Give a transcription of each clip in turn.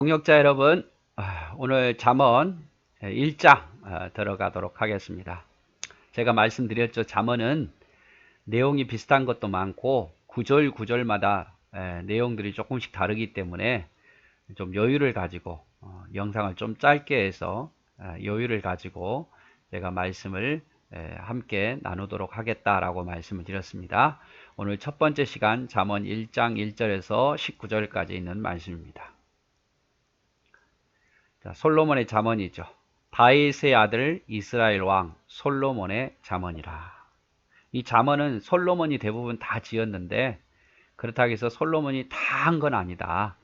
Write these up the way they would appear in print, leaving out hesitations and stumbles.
동역자 여러분, 오늘 잠언 1장 들어가도록 하겠습니다. 제가 말씀드렸죠. 잠언은 내용이 비슷한 것도 많고 구절 구절마다 내용들이 조금씩 다르기 때문에 좀 여유를 가지고 영상을 좀 짧게 해서 여유를 가지고 제가 말씀을 함께 나누도록 하겠다라고 말씀을 드렸습니다. 오늘 첫 번째 시간 잠언 1장 1절에서 19절까지 있는 말씀입니다. 자, 솔로몬의 잠언이죠. 다윗의 아들 이스라엘 왕 솔로몬의 잠언이라. 이 잠언은 솔로몬이 대부분 다 지었는데 그렇다고 해서 솔로몬이 다 한 건 아니다.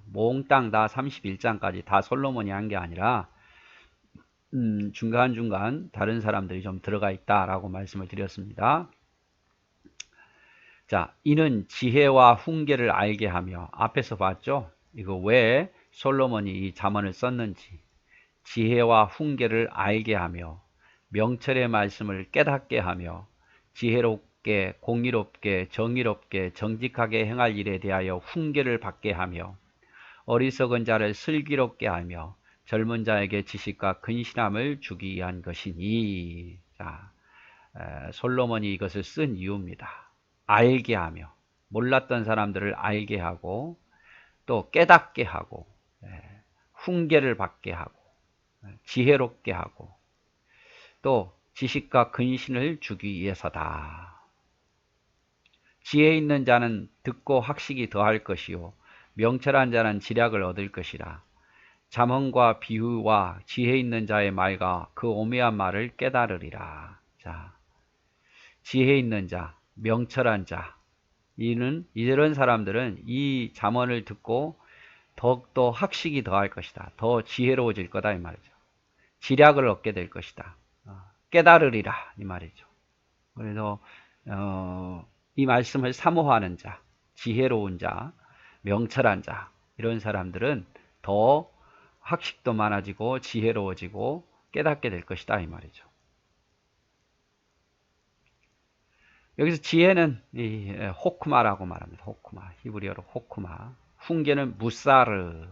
몽땅 다 31장까지 다 솔로몬이 한 게 아니라 중간중간 다른 사람들이 좀 들어가 있다라고 말씀을 드렸습니다. 자, 이는 지혜와 훈계를 알게 하며, 앞에서 봤죠? 이거 왜 솔로몬이 이 잠언을 썼는지, 지혜와 훈계를 알게 하며 명철의 말씀을 깨닫게 하며 지혜롭게 공의롭게 정의롭게 정직하게 행할 일에 대하여 훈계를 받게 하며 어리석은 자를 슬기롭게 하며 젊은 자에게 지식과 근신함을 주기 위한 것이니. 자, 솔로몬이 이것을 쓴 이유입니다. 알게 하며, 몰랐던 사람들을 알게 하고 또 깨닫게 하고 훈계를 받게 하고 지혜롭게 하고 또 지식과 근신을 주기 위해서다. 지혜 있는 자는 듣고 학식이 더할 것이요 명철한 자는 지략을 얻을 것이라. 잠언과 비유와 지혜 있는 자의 말과 그 오묘한 말을 깨달으리라. 자, 지혜 있는 자, 명철한 자, 이런 사람들은 이 잠언을 듣고 더욱더 학식이 더할 것이다. 더 지혜로워질 거다 이 말이죠. 지략을 얻게 될 것이다. 깨달으리라 이 말이죠. 그래서 이 말씀을 사모하는 자, 지혜로운 자, 명철한 자, 이런 사람들은 더 학식도 많아지고 지혜로워지고 깨닫게 될 것이다 이 말이죠. 여기서 지혜는 이 호크마라고 말합니다. 호크마, 히브리어로 호크마. 훈계는 무사르,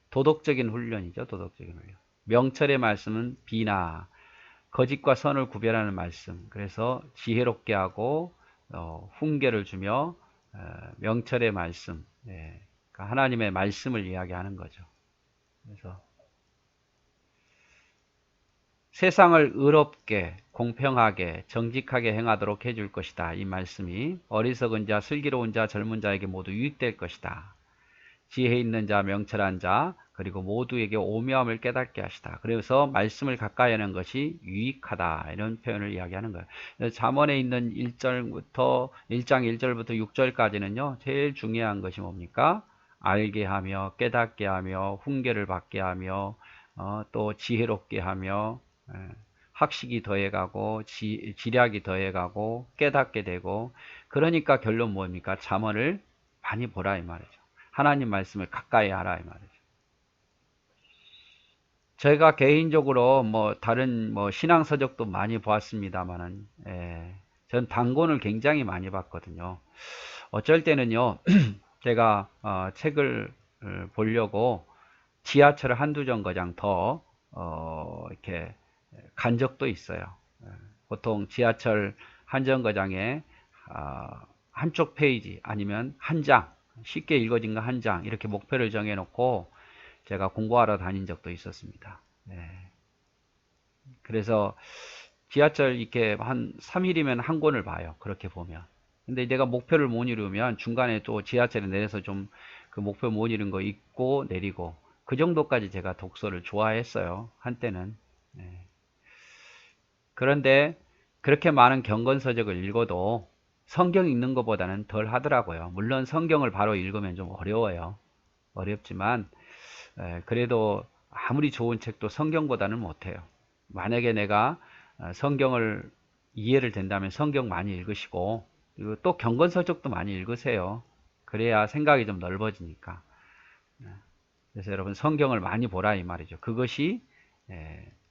도덕적인 훈련이죠. 도덕적인 훈련. 명철의 말씀은 비나, 거짓과 선을 구별하는 말씀. 그래서 지혜롭게 하고 훈계를 주며 명철의 말씀, 그러니까 하나님의 말씀을 이야기하는 거죠. 그래서 세상을 의롭게 공평하게 정직하게 행하도록 해줄 것이다. 이 말씀이 어리석은 자, 슬기로운 자, 젊은 자에게 모두 유익될 것이다. 지혜 있는 자, 명철한 자, 그리고 모두에게 오묘함을 깨닫게 하시다. 그래서 말씀을 가까이 하는 것이 유익하다. 이런 표현을 이야기하는 거예요. 잠언에 있는 1장 1절부터 6절까지는요. 제일 중요한 것이 뭡니까? 알게 하며 깨닫게 하며 훈계를 받게 하며 또 지혜롭게 하며 학식이 더해가고 지략이 더해가고 깨닫게 되고, 그러니까 결론 뭡니까? 잠언을 많이 보라 이 말이죠. 하나님 말씀을 가까이 하라 이 말이죠. 제가 개인적으로 다른 신앙 서적도 많이 보았습니다만은 전 단권을 굉장히 많이 봤거든요. 어쩔 때는요 제가 책을 보려고 지하철 한두 정거장 더 이렇게 간 적도 있어요. 보통 지하철 한 정거장에 한쪽 페이지 아니면 한 장, 쉽게 읽어진 거 한 장, 이렇게 목표를 정해놓고 제가 공부하러 다닌 적도 있었습니다. 그래서 지하철 이렇게 한 3일이면 한 권을 봐요. 그렇게 보면. 근데 내가 목표를 못 이루면 중간에 또 지하철에 내려서 좀 그 목표 못 이룬 거 읽고 내리고, 그 정도까지 제가 독서를 좋아했어요. 한때는. 그런데 그렇게 많은 경건서적을 읽어도 성경 읽는 것보다는 덜 하더라고요. 물론 성경을 바로 읽으면 좀 어려워요. 어렵지만 그래도 아무리 좋은 책도 성경보다는 못해요. 만약에 내가 성경을 이해를 된다면 성경 많이 읽으시고, 그리고 또 경건서적도 많이 읽으세요. 그래야 생각이 좀 넓어지니까. 그래서 여러분 성경을 많이 보라 이 말이죠. 그것이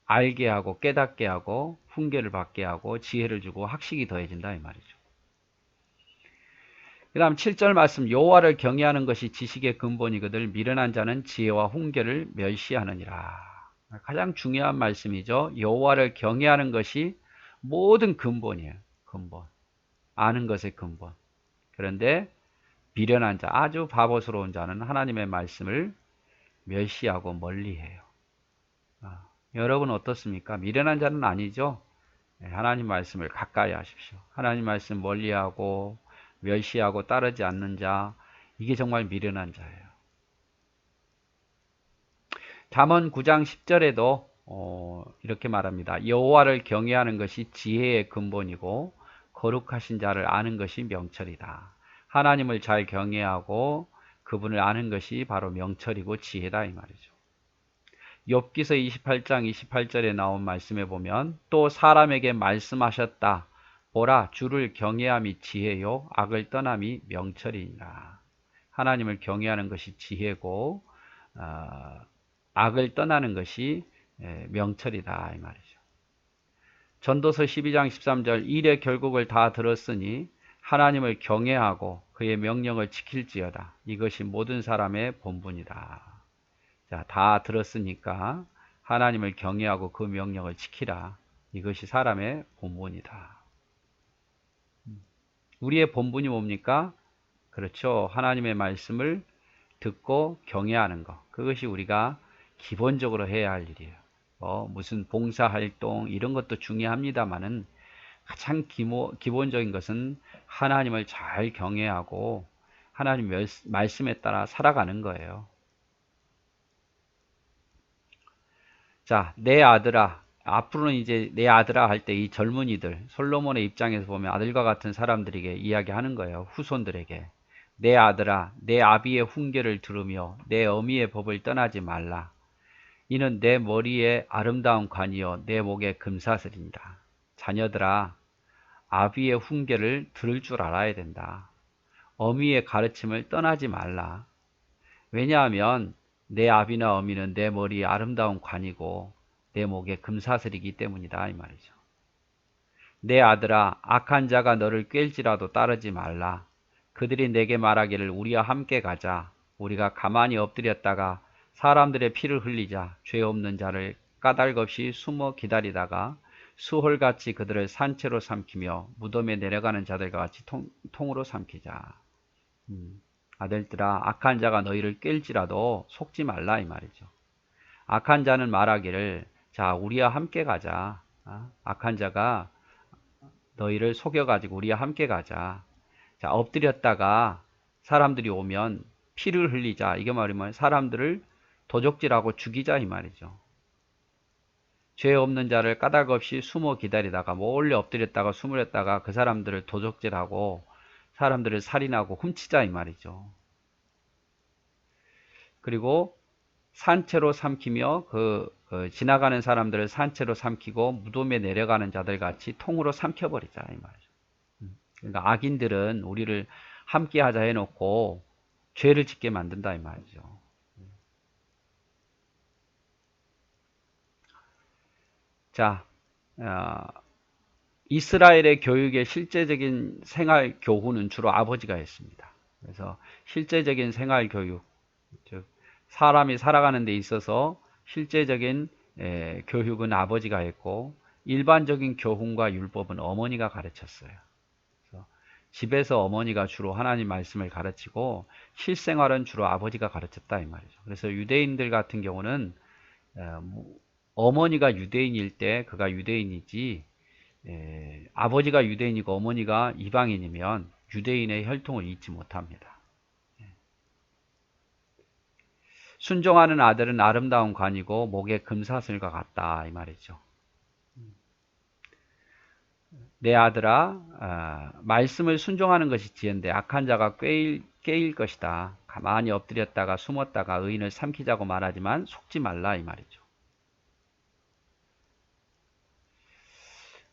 알게 하고 깨닫게 하고 훈계를 받게 하고 지혜를 주고 학식이 더해진다 이 말이죠. 그 다음 7절 말씀, 여호와를 경외하는 것이 지식의 근본이거늘 미련한 자는 지혜와 훈계를 멸시하느니라. 가장 중요한 말씀이죠. 여호와를 경외하는 것이 모든 근본이에요. 근본. 아는 것의 근본. 그런데 미련한 자, 아주 바보스러운 자는 하나님의 말씀을 멸시하고 멀리해요. 여러분 어떻습니까? 미련한 자는 아니죠. 하나님 말씀을 가까이 하십시오. 하나님 말씀 멀리하고 멸시하고 따르지 않는 자, 이게 정말 미련한 자예요. 잠언 9장 10절에도 이렇게 말합니다. 여호와를 경외하는 것이 지혜의 근본이고 거룩하신 자를 아는 것이 명철이다. 하나님을 잘 경외하고 그분을 아는 것이 바로 명철이고 지혜다 이 말이죠. 욥기서 28장 28절에 나온 말씀에 보면 또 사람에게 말씀하셨다. 보라, 주를 경외함이 지혜요 악을 떠남이 명철이니라. 하나님을 경외하는 것이 지혜고 악을 떠나는 것이 명철이다 이 말이죠. 전도서 12장 13절 일의 결국을 다 들었으니 하나님을 경외하고 그의 명령을 지킬지어다. 이것이 모든 사람의 본분이다. 자, 다 들었으니까 하나님을 경외하고 그 명령을 지키라. 이것이 사람의 본분이다. 우리의 본분이 뭡니까? 그렇죠. 하나님의 말씀을 듣고 경외하는 것. 그것이 우리가 기본적으로 해야 할 일이에요. 무슨 봉사활동 이런 것도 중요합니다만은 가장 기본적인 것은 하나님을 잘 경외하고 하나님 말씀에 따라 살아가는 거예요. 자, 내 아들아, 앞으로는 이제 내 아들아 할 때 이 젊은이들, 솔로몬의 입장에서 보면 아들과 같은 사람들에게 이야기하는 거예요. 후손들에게. 내 아들아, 내 아비의 훈계를 들으며 내 어미의 법을 떠나지 말라. 이는 내 머리에 아름다운 관이요 내 목에 금사슬이니라. 자녀들아, 아비의 훈계를 들을 줄 알아야 된다. 어미의 가르침을 떠나지 말라. 왜냐하면 내 아비나 어미는 내 머리에 아름다운 관이고 내 목에 금사슬이기 때문이다 이 말이죠. 내 아들아, 악한 자가 너를 꿰일지라도 따르지 말라. 그들이 내게 말하기를 우리와 함께 가자. 우리가 가만히 엎드렸다가 사람들의 피를 흘리자. 죄 없는 자를 까닭없이 숨어 기다리다가 수홀같이 그들을 산채로 삼키며 무덤에 내려가는 자들과 같이 통으로 삼키자. 아들들아, 악한 자가 너희를 꿰일지라도 속지 말라 이 말이죠. 악한 자는 말하기를 자, 우리와 함께 가자. 악한 자가 너희를 속여가지고 우리와 함께 가자. 자, 엎드렸다가 사람들이 오면 피를 흘리자. 이게 말이면 사람들을 도적질하고 죽이자 이 말이죠. 죄 없는 자를 까닭없이 숨어 기다리다가 몰래 엎드렸다가 숨으렸다가 그 사람들을 도적질하고 사람들을 살인하고 훔치자 이 말이죠. 그리고 산채로 삼키며 지나가는 사람들을 산채로 삼키고 무덤에 내려가는 자들 같이 통으로 삼켜버리자 이 말이죠. 그러니까 악인들은 우리를 함께 하자 해놓고 죄를 짓게 만든다 이 말이죠. 자, 이스라엘의 교육의 실제적인 생활 교훈은 주로 아버지가 했습니다. 그래서 실제적인 생활 교육, 즉 사람이 살아가는 데 있어서 실제적인 교육은 아버지가 했고 일반적인 교훈과 율법은 어머니가 가르쳤어요. 그래서 집에서 어머니가 주로 하나님 말씀을 가르치고 실생활은 주로 아버지가 가르쳤다 이 말이죠. 그래서 유대인들 같은 경우는 어머니가 유대인일 때 그가 유대인이지 아버지가 유대인이고 어머니가 이방인이면 유대인의 혈통을 잊지 못합니다. 순종하는 아들은 아름다운 관이고 목에 금사슬과 같다 이 말이죠. 내 아들아, 말씀을 순종하는 것이 지혜인데 악한 자가 꾀일 것이다. 가만히 엎드렸다가 숨었다가 의인을 삼키자고 말하지만 속지 말라 이 말이죠.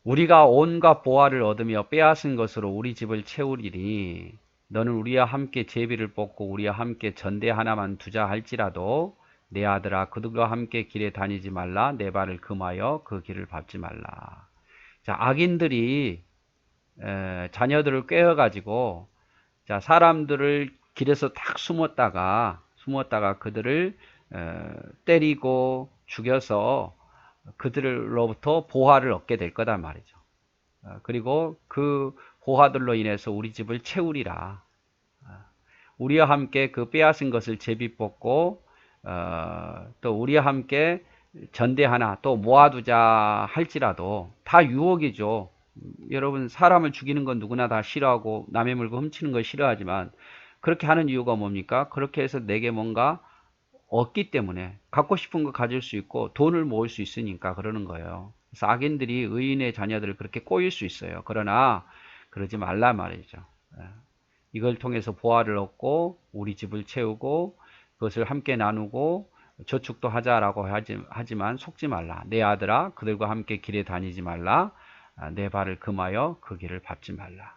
우리가 온갖 보화를 얻으며 빼앗은 것으로 우리 집을 채우리니 너는 우리와 함께 제비를 뽑고 우리와 함께 전대 하나만 두자 할지라도 내 아들아 그들과 함께 길에 다니지 말라. 내 발을 금하여 그 길을 밟지 말라. 자, 악인들이 자녀들을 꿰어가지고 자, 사람들을 길에서 딱 숨었다가 그들을 때리고 죽여서 그들로부터 보화를 얻게 될 거단 말이죠. 그리고 그 보화들로 인해서 우리 집을 채우리라. 우리와 함께 그 빼앗은 것을 제비 뽑고 또 우리와 함께 전대 하나 또 모아두자 할지라도 다 유혹이죠. 여러분, 사람을 죽이는 건 누구나 다 싫어하고 남의 물건 훔치는 걸 싫어하지만 그렇게 하는 이유가 뭡니까? 그렇게 해서 내게 뭔가 얻기 때문에 갖고 싶은 거 가질 수 있고 돈을 모을 수 있으니까 그러는 거예요. 그래서 악인들이 의인의 자녀들을 그렇게 꼬일 수 있어요. 그러나 그러지 말라 말이죠. 이걸 통해서 보화를 얻고 우리 집을 채우고 그것을 함께 나누고 저축도 하자라고 하지만 속지 말라. 내 아들아, 그들과 함께 길에 다니지 말라. 내 발을 금하여 그 길을 밟지 말라.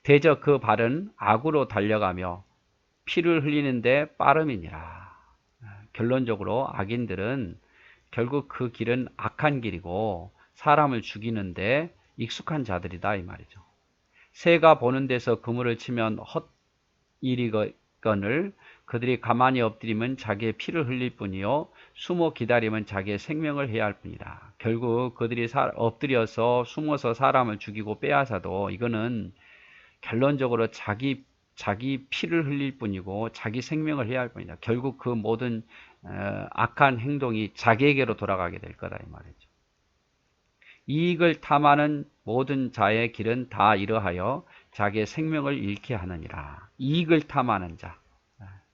대저 그 발은 악으로 달려가며 피를 흘리는데 빠름이니라. 결론적으로 악인들은 결국 그 길은 악한 길이고 사람을 죽이는데 익숙한 자들이다 이 말이죠. 새가 보는 데서 그물을 치면 헛일이거늘 그들이 가만히 엎드리면 자기의 피를 흘릴 뿐이요 숨어 기다리면 자기의 생명을 해야 할 뿐이다. 결국 그들이 엎드려서 숨어서 사람을 죽이고 빼앗아도 이거는 결론적으로 자기 피를 흘릴 뿐이고 자기 생명을 해야 할 뿐이다. 결국 그 모든 악한 행동이 자기에게로 돌아가게 될 거다 이 말이죠. 이익을 탐하는 모든 자의 길은 다 이러하여 자기의 생명을 잃게 하느니라. 이익을 탐하는 자.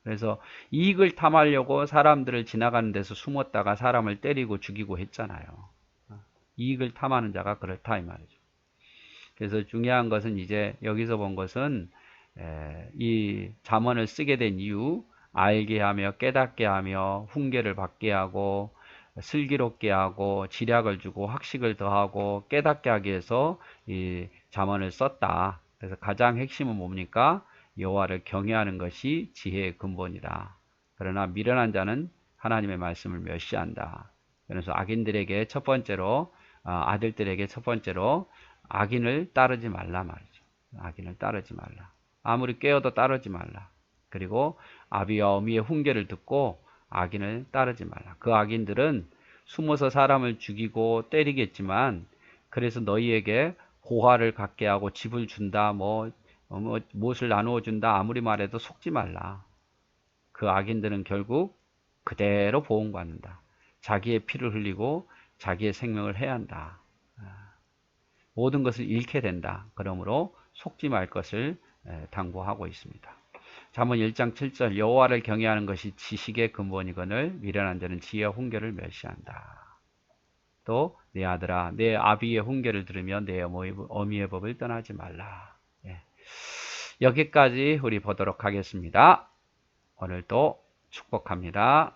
그래서 이익을 탐하려고 사람들을 지나가는 데서 숨었다가 사람을 때리고 죽이고 했잖아요. 이익을 탐하는 자가 그렇다 이 말이죠. 그래서 중요한 것은 이제 여기서 본 것은 이 잠언을 쓰게 된 이유, 알게 하며 깨닫게 하며 훈계를 받게 하고 슬기롭게 하고 지략을 주고 학식을 더하고 깨닫게 하기 위해서 이 잠언을 썼다. 그래서 가장 핵심은 뭡니까? 여호와를 경외하는 것이 지혜의 근본이다. 그러나 미련한 자는 하나님의 말씀을 멸시한다. 그래서 악인들에게 첫 번째로 아들들에게 첫 번째로 악인을 따르지 말라 말이죠. 악인을 따르지 말라. 아무리 깨어도 따르지 말라. 그리고 아비와 어미의 훈계를 듣고 악인을 따르지 말라. 그 악인들은 숨어서 사람을 죽이고 때리겠지만 그래서 너희에게 고화를 갖게 하고 집을 준다 무엇을 나누어 준다 아무리 말해도 속지 말라. 그 악인들은 결국 그대로 보응받는다. 자기의 피를 흘리고 자기의 생명을 해야 한다. 모든 것을 잃게 된다. 그러므로 속지 말 것을 당부하고 있습니다. 잠언 1장 7절 여호와를 경외하는 것이 지식의 근본이거늘 미련한 자는 지혜와 훈계를 멸시한다. 또 내 아들아 내 아비의 훈계를 들으며 내 어미의 법을 떠나지 말라. 여기까지 우리 보도록 하겠습니다. 오늘도 축복합니다.